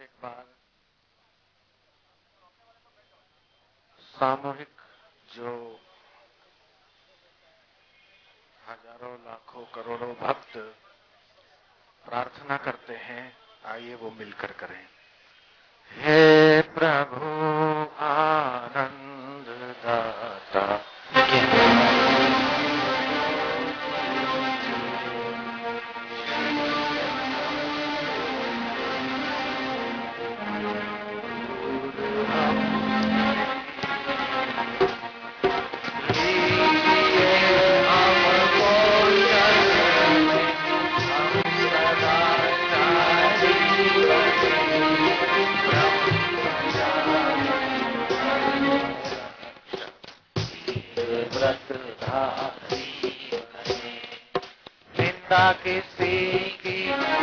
एक बार सामूहिक जो हजारों लाखों करोड़ों भक्त प्रार्थना करते हैं, आइए वो मिलकर करें। हे प्रभु आनंद दाता, निंदा किसी की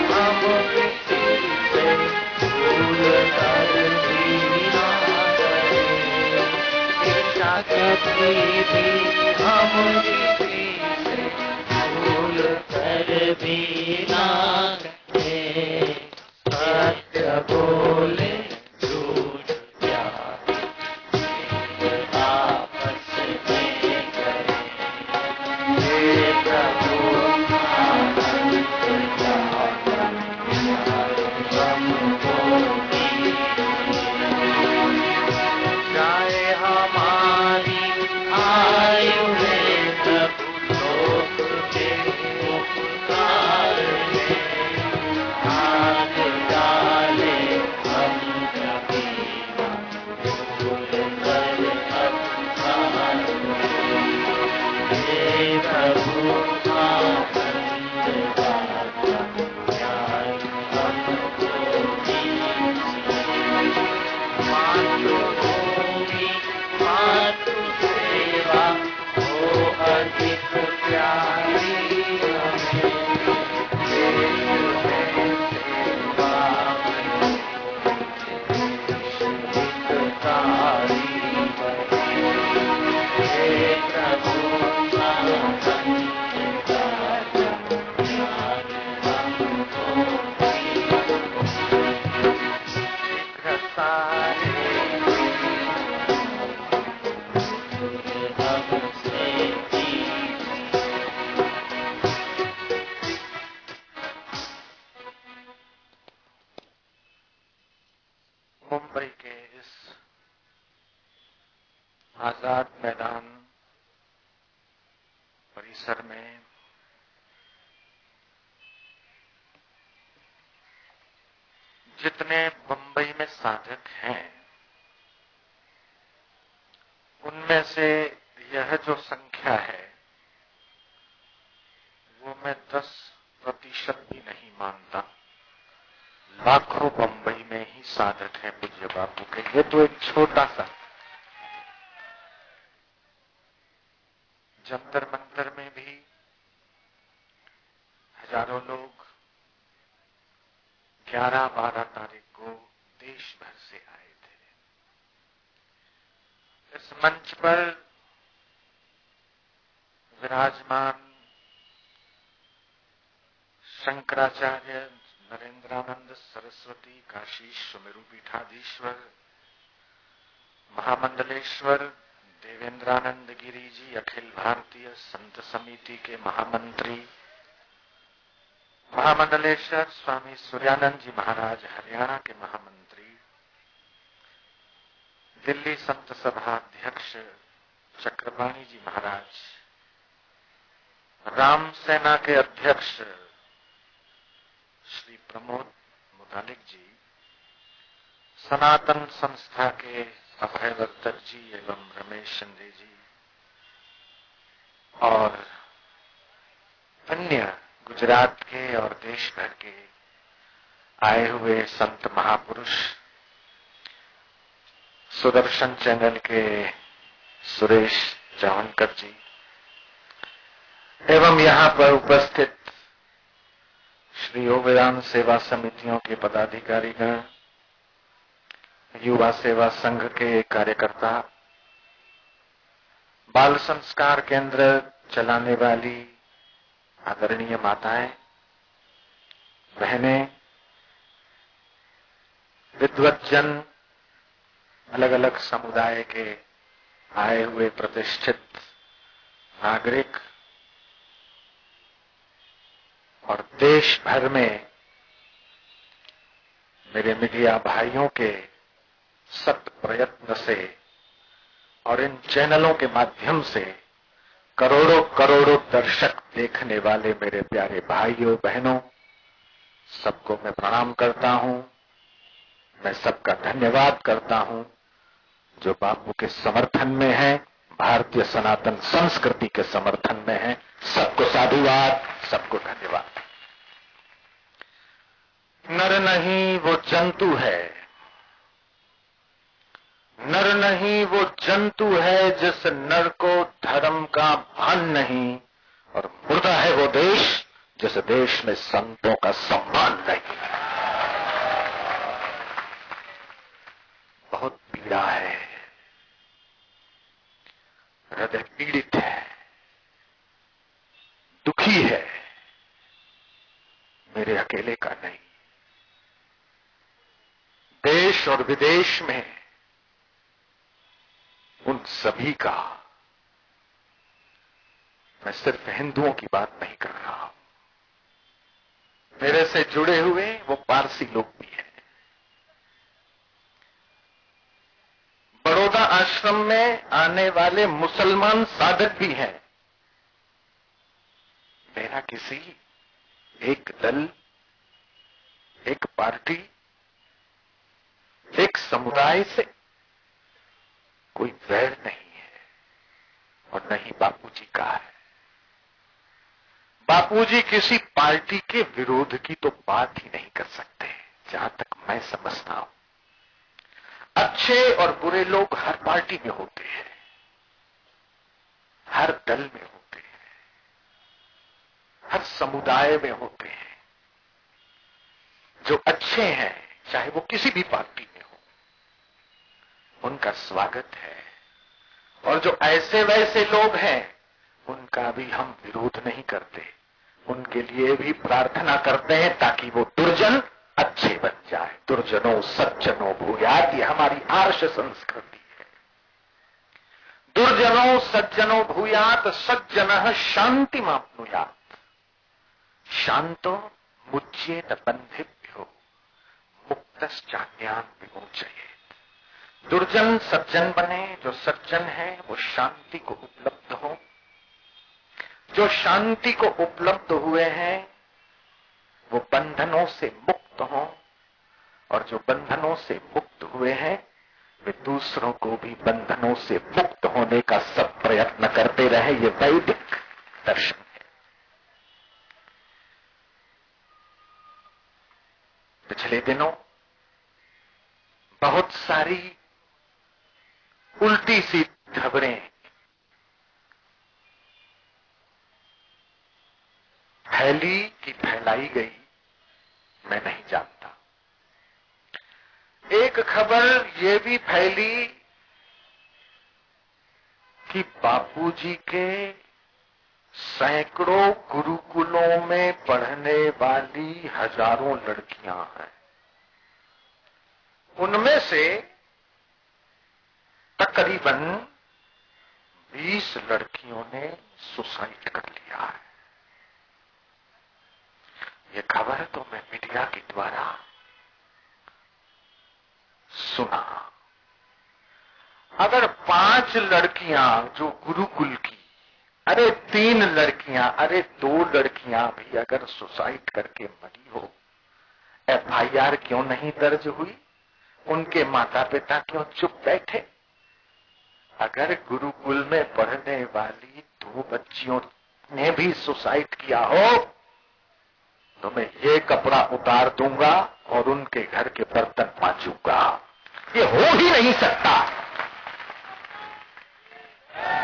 हम किसी से भूल कर भी ना करें, ईर्ष्या कभी भी हम किसी से भूल कर भी ना करें, सत्य बोले झूठ त्यागे, आपस में करें। हे प्रभु चाहे हमारी आयु में प्रभु लोक के उपकार में हाथ डाले, हम कभी भूल कर अपकार में। हे प्रभु आनंद दाता, ज्ञान हमको दीजिए। मातृभूमि मातृ सेवा हो अधिक प्यारी हमें, देश में सेवा में हितकारी बने। हे प्रभु आनंद दाता, ज्ञान हमको शीघ्र सारे मुंबई के इस आजाद मैदान परिसर में जितने बंबई में साधक हैं, उनमें से यह जो संख्या है वो मैं 10% भी नहीं मानता। लाखों बंबई में ही साधक हैं पूज्य बापू के। ये तो एक छोटा सा जंतर मंतर में भी हजारों लोग 11-12 तारीख को देश भर से आए थे। इस मंच पर विराजमान शंकराचार्य नरेंद्रानंद सरस्वती काशी सुमेरु पीठाधीश्वर महामंडलेश्वर देवेंद्रानंद गिरी जी अखिल भारतीय संत समिति के महामंत्री, महामंडलेश्वर स्वामी सूर्यानंद जी महाराज हरियाणा के महामंत्री, दिल्ली संत सभा अध्यक्ष चक्रपाणी जी महाराज, राम सेना के अध्यक्ष श्री प्रमोद मुतालिक जी, सनातन संस्था के अभयवर्धक जी एवं रमेश शिंदे जी और अन्य गुजरात के और देश भर के आए हुए संत महापुरुष, सुदर्शन चैनल के सुरेश जावनकर जी एवं यहाँ पर उपस्थित श्री योगदान सेवा समितियों के पदाधिकारीगण, युवा सेवा संघ के कार्यकर्ता, बाल संस्कार केंद्र चलाने वाली आदरणीय माताएं, बहनें, विद्वज्जन, अलग अलग समुदाय के आए हुए प्रतिष्ठित नागरिक और देश भर में मेरे मीडिया भाइयों के सख्त प्रयत्न से और इन चैनलों के माध्यम से करोड़ों करोड़ों दर्शक देखने वाले मेरे प्यारे भाइयों बहनों, सबको मैं प्रणाम करता हूं। मैं सबका धन्यवाद करता हूं जो बापू के समर्थन में है, भारतीय सनातन संस्कृति के समर्थन में है। सबको साधुवाद, सबको धन्यवाद। नर नहीं वो जंतु है, नर नहीं वो जंतु है जिस नर को धर्म का भान नहीं, और मुर्दा है वो देश जिस देश में संतों का सम्मान नहीं। बहुत पीड़ा है, हृदय पीड़ित है, दुखी है, मेरे अकेले का नहीं। देश और विदेश में उन सभी का, मैं सिर्फ हिंदुओं की बात नहीं कर रहा हूं, मेरे से जुड़े हुए वो पारसी लोग भी हैं। बड़ौदा आश्रम में आने वाले मुसलमान साधक भी हैं। मेरा किसी एक दल, एक पार्टी, एक समुदाय से कोई वैर नहीं है और न ही बापूजी का है। बापूजी किसी पार्टी के विरोध की तो बात ही नहीं कर सकते, जहां तक मैं समझता हूं। अच्छे और बुरे लोग हर पार्टी में होते हैं, हर दल में होते हैं, हर समुदाय में होते हैं। जो अच्छे हैं, चाहे वो किसी भी पार्टी में हो, उनका स्वागत है, और जो ऐसे वैसे लोग हैं उनका भी हम विरोध नहीं करते, उनके लिए भी प्रार्थना करते हैं ताकि वो दुर्जन अच्छे बन जाए। दुर्जनों सज्जनों भूयात, ये हमारी आर्ष संस्कृति है। दुर्जनों सज्जनों भूयात, सज्जन शांति माप्नुयात, शांतो मुच्येत बंधेभ्यो मुक्तश्चान्यान विमोचयेत। दुर्जन सज्जन बने, जो सज्जन है वो शांति को उपलब्ध हो, जो शांति को उपलब्ध हुए हैं वो बंधनों से मुक्त हो, और जो बंधनों से मुक्त हुए हैं वे दूसरों को भी बंधनों से मुक्त होने का सब प्रयत्न करते रहे। ये वैदिक दर्शन है। पिछले दिनों बहुत सारी उल्टी सी खबरें फैली कि फैलाई गई, मैं नहीं जानता। एक खबर ये भी फैली कि बापूजी के सैकड़ों गुरुकुलों में पढ़ने वाली हजारों लड़कियां हैं, उनमें से तकरीबन 20 लड़कियों ने सुसाइड कर लिया है। ये खबर तो मैं मीडिया के द्वारा सुना। अगर 5 लड़कियां जो गुरुकुल की, अरे 3 लड़कियां, अरे 2 लड़कियां भी अगर सुसाइड करके मरी हो, FIR क्यों नहीं दर्ज हुई? उनके माता पिता क्यों चुप बैठे? अगर गुरुकुल में पढ़ने वाली 2 बच्चियों ने भी सुसाइड किया हो तो मैं ये कपड़ा उतार दूंगा और उनके घर के बर्तन मांजूंगा। ये हो ही नहीं सकता।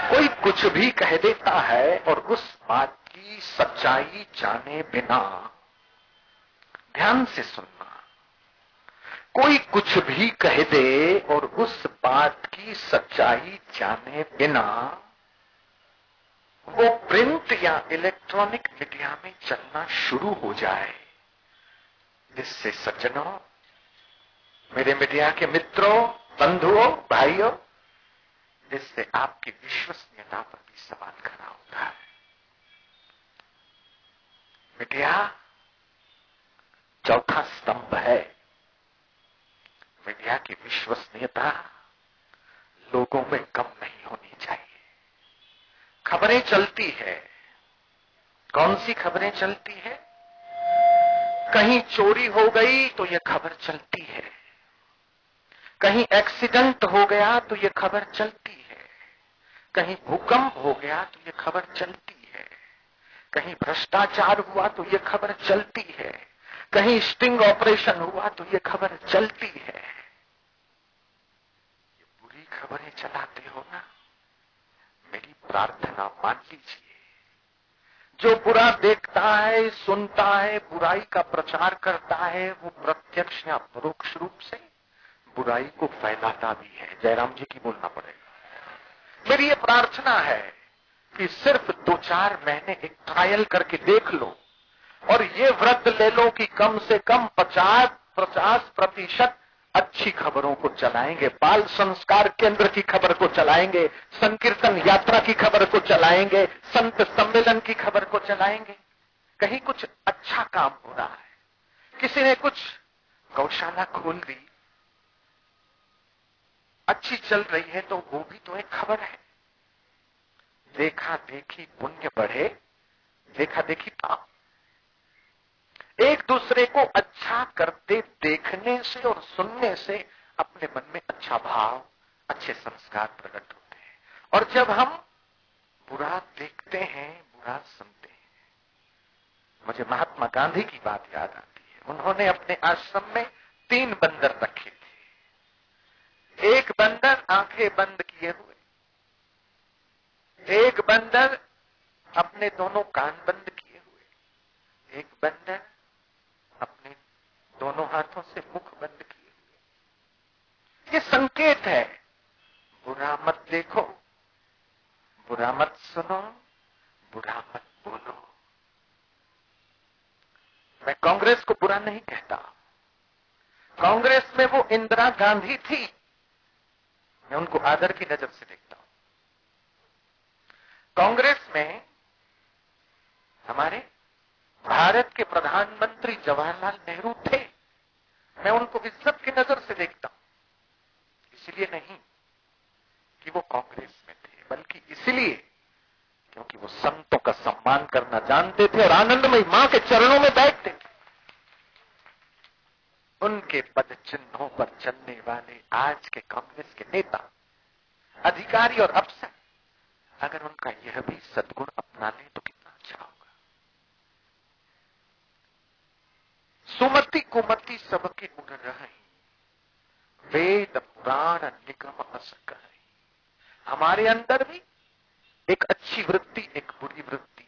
कोई कुछ भी कह देता है और उस बात की सच्चाई जाने बिना, ध्यान से सुनना, कोई कुछ भी कह दे और उस बात की सच्चाई जाने बिना वो प्रिंट या इलेक्ट्रॉनिक मीडिया में चलना शुरू हो जाए, इससे सज्जनों मेरे मीडिया के मित्रों, बंधुओं, भाइयों, जिससे आपकी विश्वसनीयता पर भी सवाल खड़ा होता है। मीडिया चौथा स्तंभ है। मीडिया की विश्वसनीयता लोगों में कम नहीं होनी चाहिए। खबरें चलती है, कौन सी खबरें चलती है? कहीं चोरी हो गई तो यह खबर चलती है, कहीं एक्सीडेंट हो गया तो यह खबर चलती है, कहीं भूकंप हो गया तो यह खबर चलती है, कहीं भ्रष्टाचार हुआ तो यह खबर चलती है, कहीं स्टिंग ऑपरेशन हुआ तो यह खबर चलती है। ये बुरी खबरें चलाते हो ना, मेरी प्रार्थना मान लीजिए। जो बुरा देखता है, सुनता है, बुराई का प्रचार करता है, वो प्रत्यक्ष या परोक्ष रूप से बुराई को फैलाता भी है। जयराम जी की बोलना पड़ेगा। मेरी ये प्रार्थना है कि सिर्फ 2-4 महीने एक ट्रायल करके देख लो और ये व्रत ले लो कि कम से कम 50% अच्छी खबरों को चलाएंगे। बाल संस्कार केंद्र की खबर को चलाएंगे, संकीर्तन यात्रा की खबर को चलाएंगे, संत सम्मेलन की खबर को चलाएंगे। कहीं कुछ अच्छा काम हो रहा है, किसी ने कुछ गौशाला खोल दी, अच्छी चल रही है, तो वो भी तो एक खबर है। देखा देखी पुण्य बढ़े, देखा देखी पाप। एक दूसरे को अच्छा करते देखने से और सुनने से अपने मन में अच्छा भाव, अच्छे संस्कार प्रकट होते हैं। और जब हम बुरा देखते हैं, बुरा सुनते हैं, मुझे महात्मा गांधी की बात याद आती है। उन्होंने अपने आश्रम में 3 बंदर रखे थे। एक बंदर आंखें बंद किए हुए, एक बंदर अपने दोनों कान बंद किए हुए, एक बंदर अपने दोनों हाथों से मुख बंद किए हुए। ये संकेत है, बुरा मत देखो, बुरा मत सुनो, बुरा मत बोलो। मैं कांग्रेस को बुरा नहीं कहता। कांग्रेस में वो इंदिरा गांधी थी, मैं उनको आदर की नजर से देखता हूं। कांग्रेस में हमारे भारत के प्रधानमंत्री जवाहरलाल नेहरू थे, मैं उनको इज्जत की नजर से देखता हूं। इसलिए नहीं कि वो कांग्रेस में थे, बल्कि इसलिए क्योंकि वो संतों का सम्मान करना जानते थे और आनंदमयी मां के चरणों में बैठते थे। उनके पद चिन्हों पर चलने वाले आज के कांग्रेस के नेता, अधिकारी और अफसर अगर उनका यह भी सद्गुण अपना ले तो कितना अच्छा होगा। सुमति कुमति सबके गुण रही, वेद पुराण निगम अस कहि। हमारे अंदर भी एक अच्छी वृत्ति, एक बुरी वृत्ति,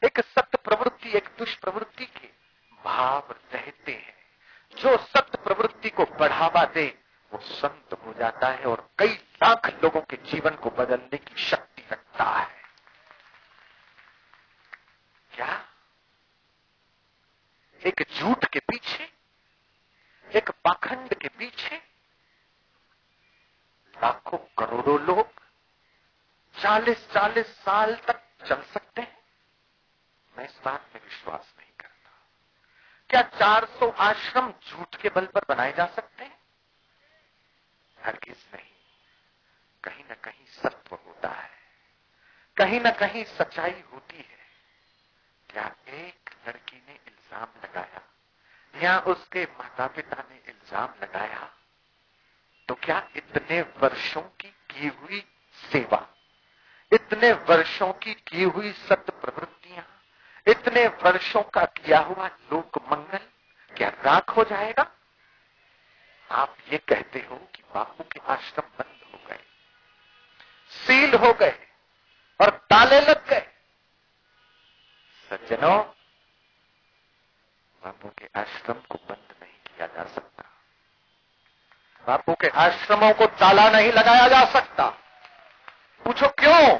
एक सत्य प्रवृत्ति, एक दुष्प्रवृत्ति के भाव रहते हैं। जो सत्य प्रवृत्ति को बढ़ावा दे वो संत हो जाता है और कई लाख लोगों के जीवन को बदलने की शक्ति रखता है। क्या एक झूठ के पीछे, एक पाखंड के पीछे लाखों करोड़ों लोग 40-40 साल तक चल सकते हैं? मैं इस बात में विश्वास नहीं करता। क्या 400 आश्रम झूठ के बल पर बनाए जा सकते हैं? हरगिज नहीं। कहीं न कहीं सत्व होता है, कहीं न कहीं सच्चाई होती है। क्या एक लड़की ने इल्जाम लगाया या उसके माता पिता ने इल्जाम लगाया तो क्या इतने वर्षों की हुई सेवा, इतने वर्षों की हुई सत्य प्रवृत्तियां, इतने वर्षों का किया हुआ लोक मंगल क्या राख हो जाएगा? आप ये कहते हो कि बापू के आश्रम बंद हो गए, सील हो गए और ताले लग गए। सज्जनों, बापू के आश्रम को बंद नहीं किया जा सकता, बापू के आश्रमों को ताला नहीं लगाया जा सकता। पूछो क्यों?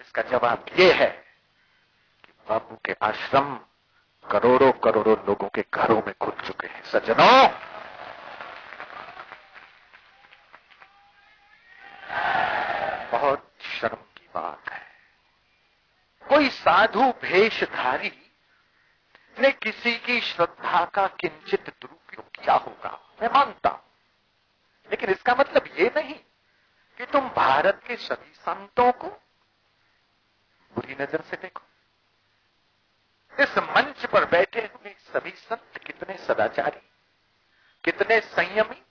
इसका जवाब यह है कि बापू के आश्रम करोड़ों करोड़ों लोगों के घरों में घुस चुके हैं। सज्जनों, साधु भेषधारी ने किसी की श्रद्धा का किंचित दुरुपयोग किया होगा, मैं मानता हूं, लेकिन इसका मतलब ये नहीं कि तुम भारत के सभी संतों को बुरी नजर से देखो। इस मंच पर बैठे हुए सभी संत कितने सदाचारी, कितने संयमी,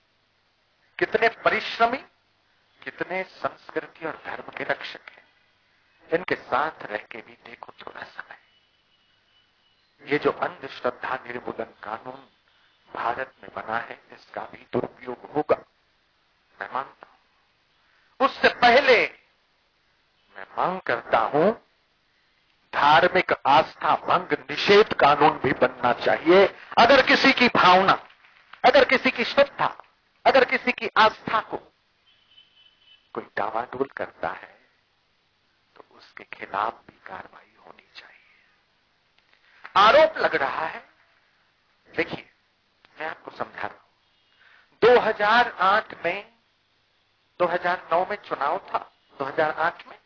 कितने परिश्रमी, कितने संस्कृति और धर्म के रक्षक हैं। इनके साथ रह के भी देखो थोड़ा समय। ये जो अंधश्रद्धा निर्मूलन कानून भारत में बना है, इसका भी दुरुपयोग होगा, मैं मानता हूं। उससे पहले मैं मांग करता हूं, धार्मिक आस्था भंग निषेध कानून भी बनना चाहिए। अगर किसी की भावना, अगर किसी की श्रद्धा, अगर किसी की आस्था को कोई डावाडोल करता है तो उसके खिलाफ भी कार्रवाई होनी चाहिए। आरोप लग रहा है, देखिए मैं आपको समझा रहा हूं। 2008 में, 2009 में चुनाव था, 2008 में,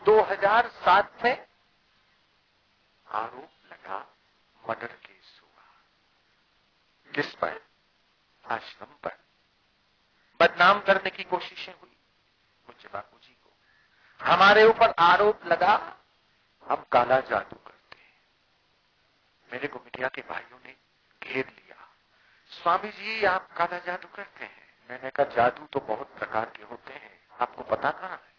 2007 में आरोप लगा, मर्डर केस हुआ। किस पर? आश्रम पर। बदनाम करने की कोशिशें हुई मुझे, बापू जी को। हमारे ऊपर आरोप लगा हम काला जादू करते हैं। मेरे को मीडिया के भाइयों ने घेर लिया, स्वामी जी आप काला जादू करते हैं। मैंने कहा जादू तो बहुत प्रकार के होते हैं, आपको पता कहां है?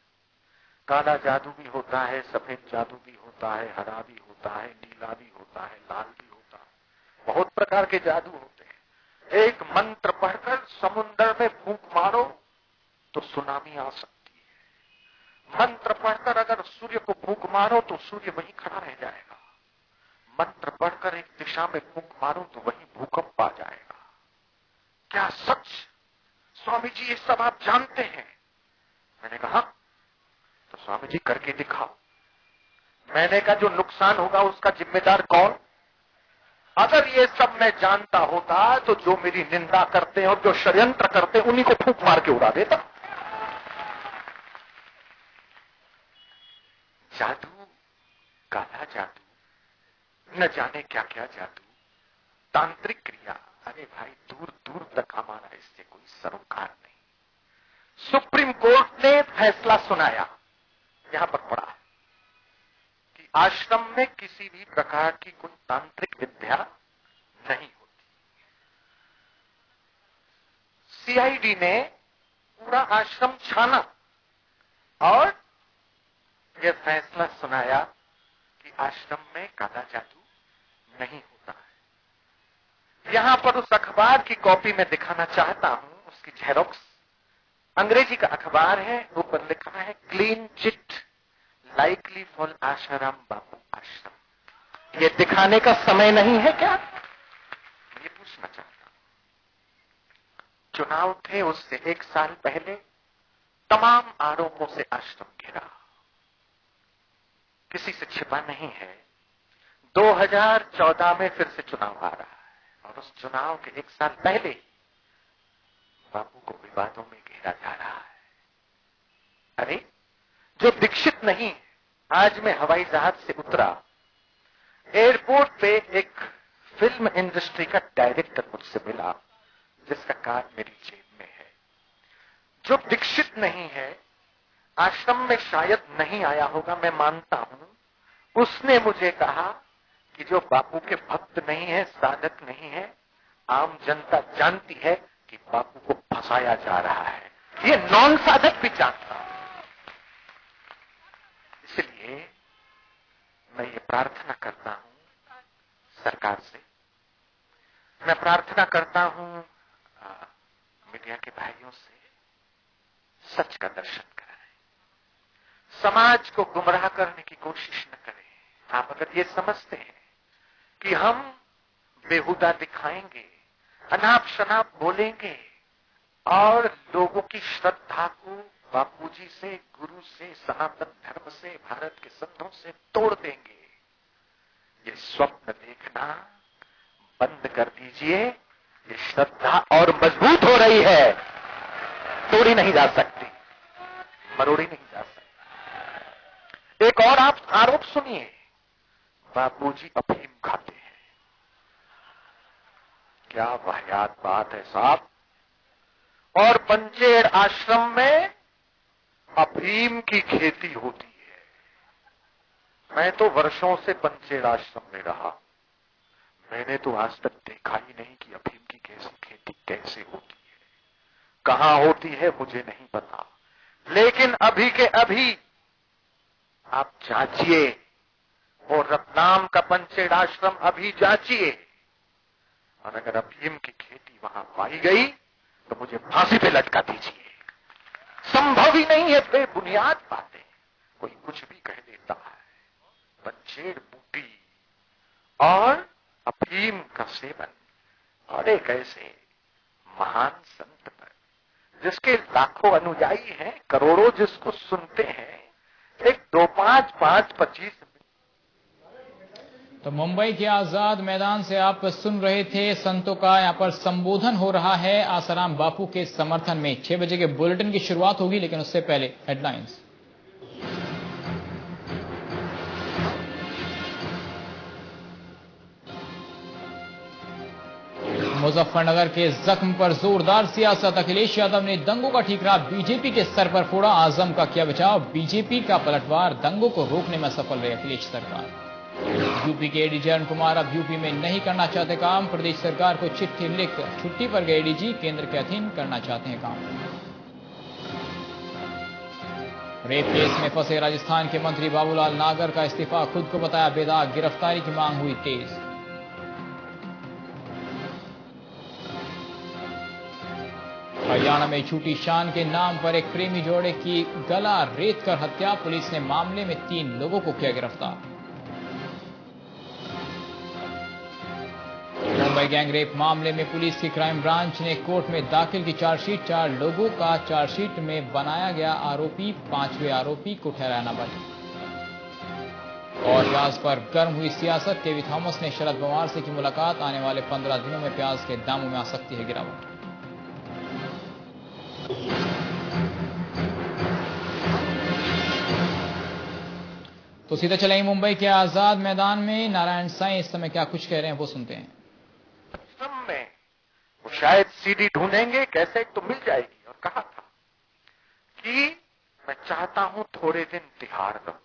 काला जादू भी होता है, सफेद जादू भी होता है, हरा भी होता है, नीला भी होता है, लाल भी होता है, बहुत प्रकार के जादू होते हैं। एक मंत्र पढ़कर समुद्र में फूंक मारो तो सुनामी आ सकती है। मंत्र पढ़कर अगर सूर्य को फूंक मारो तो सूर्य वहीं खड़ा रह जाएगा। मंत्र पढ़कर एक दिशा में फूंक मारो तो वहीं भूकंप आ जाएगा। क्या सच? स्वामी जी ये सब आप जानते हैं? मैंने कहा तो स्वामी जी करके दिखाओ। मैंने कहा जो नुकसान होगा उसका जिम्मेदार कौन? अगर ये सब मैं जानता होता तो जो मेरी निंदा करते हैं और जो षड्यंत्र करते हैं उन्हीं को फूंक मार के उड़ा देता। जादू, काला जादू, न जाने क्या क्या जादू, तांत्रिक क्रिया, अरे भाई दूर दूर तक हमारा इससे कोई सरोकार नहीं। सुप्रीम कोर्ट ने फैसला सुनाया, यहां पर पड़ा कि आश्रम में किसी भी प्रकार की कोई तांत्रिक विद्या नहीं होती। सीआईडी ने पूरा आश्रम छाना और यह फैसला सुनाया कि आश्रम में काला जादू नहीं होता है। यहां पर उस अखबार की कॉपी में दिखाना चाहता हूं, उसकी झेरॉक्स, अंग्रेजी का अखबार है, ऊपर लिखा है clean chit likely for Asaram Bapu Ashram. ये दिखाने का समय नहीं है क्या? ये पूछना चाहता हूं। चुनाव थे उससे 1 साल पहले तमाम आरोपों से आश्रम घिरा, किसी से छिपा नहीं है। 2014 में फिर से चुनाव आ रहा है और उस चुनाव के 1 साल पहले ही बापू को विवादों में घेरा जा रहा है। अरे जो दीक्षित नहीं, आज मैं हवाई जहाज से उतरा, एयरपोर्ट पे एक फिल्म इंडस्ट्री का डायरेक्टर मुझसे मिला जिसका कार्ड मेरी जेब में है। जो दीक्षित नहीं है, आश्रम में शायद नहीं आया होगा, मैं मानता हूं। उसने मुझे कहा कि जो बापू के भक्त नहीं है, साधक नहीं है, आम जनता जानती है कि बापू को फंसाया जा रहा है। ये नॉन साधक भी जानता है। इसलिए मैं ये प्रार्थना करता हूं सरकार से, मैं प्रार्थना करता हूं मीडिया के भाइयों से, सच का दर्शन कराएं, समाज को गुमराह करने की कोशिश न करें। आप अगर ये समझते हैं कि हम बेहुदा दिखाएंगे, अनाप शनाप बोलेंगे और लोगों की श्रद्धा को बापूजी से, गुरु से, सनातन धर्म से, भारत के संतों से तोड़ देंगे, ये स्वप्न देखना बंद कर दीजिए। ये श्रद्धा और मजबूत हो रही है, तोड़ी नहीं जा सकती, मरोड़ी नहीं जा सकती। एक और आप आरोप सुनिए, बापूजी अफीम खाते हैं। क्या वाहियात बात है साहब। और पंचेड़ आश्रम में अफीम की खेती होती है। मैं तो वर्षों से पंचेड़ आश्रम में रहा, मैंने तो आज तक देखा ही नहीं कि अफीम की कैसी खेती कैसे होती है, कहां होती है मुझे नहीं पता। लेकिन अभी के अभी आप जांचिए, और रतलाम का पंचेड़ आश्रम अभी जांचिए, और अगर अफीम की खेती वहां पाई गई तो मुझे फांसी पे लटका दीजिए। संभव ही नहीं है, बेबुनियाद बातें कोई कुछ भी कह देता है। पंचेड़ बूटी और अफीम का सेवन, और एक ऐसे महान संत पर जिसके लाखों अनुयायी हैं, करोड़ों जिसको सुनते हैं, एक 2, 5, 5, 25। तो मुंबई के आजाद मैदान से आप सुन रहे थे, संतों का यहां पर संबोधन हो रहा है आसाराम बापू के समर्थन में। 6 बजे के बुलेटिन की शुरुआत होगी, लेकिन उससे पहले हेडलाइंस। मुजफ्फरनगर के जख्म पर जोरदार सियासत, अखिलेश यादव ने दंगों का ठीकरा बीजेपी के सर पर फोड़ा, आजम का किया बचाव, बीजेपी का पलटवार, दंगों को रोकने में सफल रही अखिलेश सरकार। यूपी के एडीजी अरुण कुमार अब यूपी में नहीं करना चाहते काम, प्रदेश सरकार को चिट्ठी लिख छुट्टी पर गए एडीजी, केंद्र के अधीन करना चाहते हैं काम। रेप केस में फंसे राजस्थान के मंत्री बाबूलाल नागर का इस्तीफा, खुद को बताया बेदाग, गिरफ्तारी की मांग हुई तेज। हरियाणा में झूठी शान के नाम पर एक प्रेमी जोड़े की गला रेत कर हत्या, पुलिस ने मामले में 3 लोगों को किया गिरफ्तार। मुंबई गैंग रेप मामले में पुलिस की क्राइम ब्रांच ने कोर्ट में दाखिल की चार्जशीट, 4 लोगों का चार्जशीट में बनाया गया आरोपी, 5वें आरोपी को ठहराया नाबालिग। और प्याज पर गर्म हुई सियासत, केवी थॉमस ने शरद पवार से की मुलाकात, आने वाले 15 दिनों में प्याज के दामों में आ सकती है गिरावट। तो सीधे चलेंगे मुंबई के आजाद मैदान में, नारायण साईं इस समय क्या कुछ कह रहे हैं वो सुनते हैं। में वो शायद सीडी ढूंढेंगे, कैसेट तो मिल जाएगी। और कहा था कि मैं चाहता हूं थोड़े दिन तिहाड़ रहूं,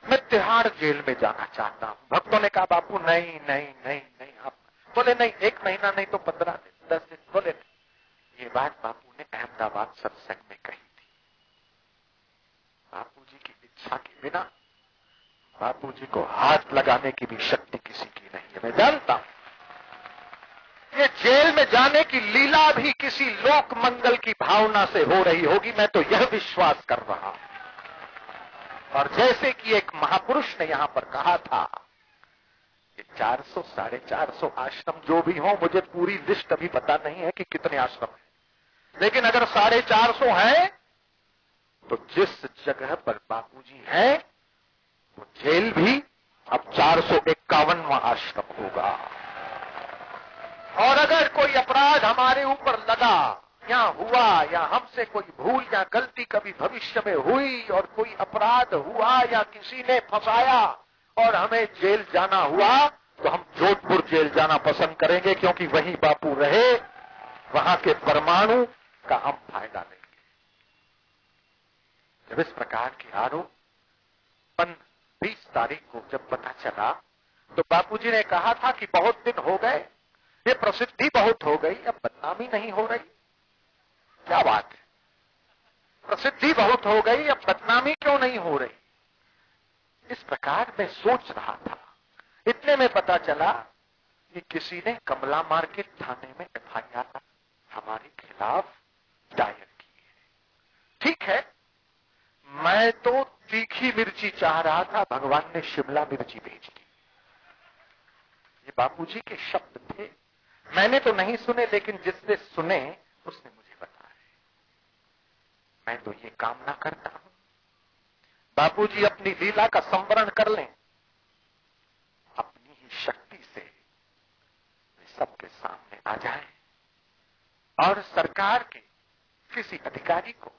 मैं तिहाड़ जेल में जाना चाहता हूं। भक्तों ने कहा बापू नहीं नहीं नहीं नहीं, आप बोले नहीं, 1 महीना नहीं तो 15 दिन, 10 दिन। बोले ये बात बापू ने अहमदाबाद सत्संग में कही थी। बापू जी की इच्छा के बिना बापू जी को हाथ लगाने की भी शक्ति किसी की नहीं है। मैं जानता हूं ये जेल में जाने की लीला भी किसी लोक मंगल की भावना से हो रही होगी, मैं तो यह विश्वास कर रहा हूं। और जैसे कि एक महापुरुष ने यहां पर कहा था कि 400 साढ़े 400 आश्रम जो भी हो, मुझे पूरी लिस्ट अभी पता नहीं है कि कितने आश्रम हैं, लेकिन अगर 450 हैं तो जिस जगह पर बापूजी हैं वो जेल भी अब 451वां आश्रम होगा। और अगर कोई अपराध हमारे ऊपर लगा या हुआ, या हमसे कोई भूल या गलती कभी भविष्य में हुई, और कोई अपराध हुआ या किसी ने फंसाया और हमें जेल जाना हुआ, तो हम जोधपुर जेल जाना पसंद करेंगे, क्योंकि वहीं बापू रहे, वहां के परमाणु का हम फायदा लेंगे। जब इस प्रकार के आरोप 20 तारीख को जब पता चला, तो बापूजी ने कहा था कि बहुत दिन हो गए, ये प्रसिद्धि बहुत हो गई, अब बदनामी नहीं हो रही। क्या बात है, प्रसिद्धि बहुत हो गई, अब बदनामी क्यों नहीं हो रही? इस प्रकार मैं सोच रहा था, इतने में पता चला कि किसी ने कमला मार्केट थाने में एफआईआर हमारे खिलाफ दायर की है। ठीक है, मैं तो तीखी मिर्ची चाह रहा था, भगवान ने शिमला मिर्ची भेज दी। ये बापूजी के शब्द थे, मैंने तो नहीं सुने, लेकिन जिसने सुने उसने मुझे बताया। मैं तो ये कामना करता हूं बापूजी अपनी लीला का संवरण कर लें, अपनी ही शक्ति से सबके सामने आ जाए और सरकार के किसी अधिकारी को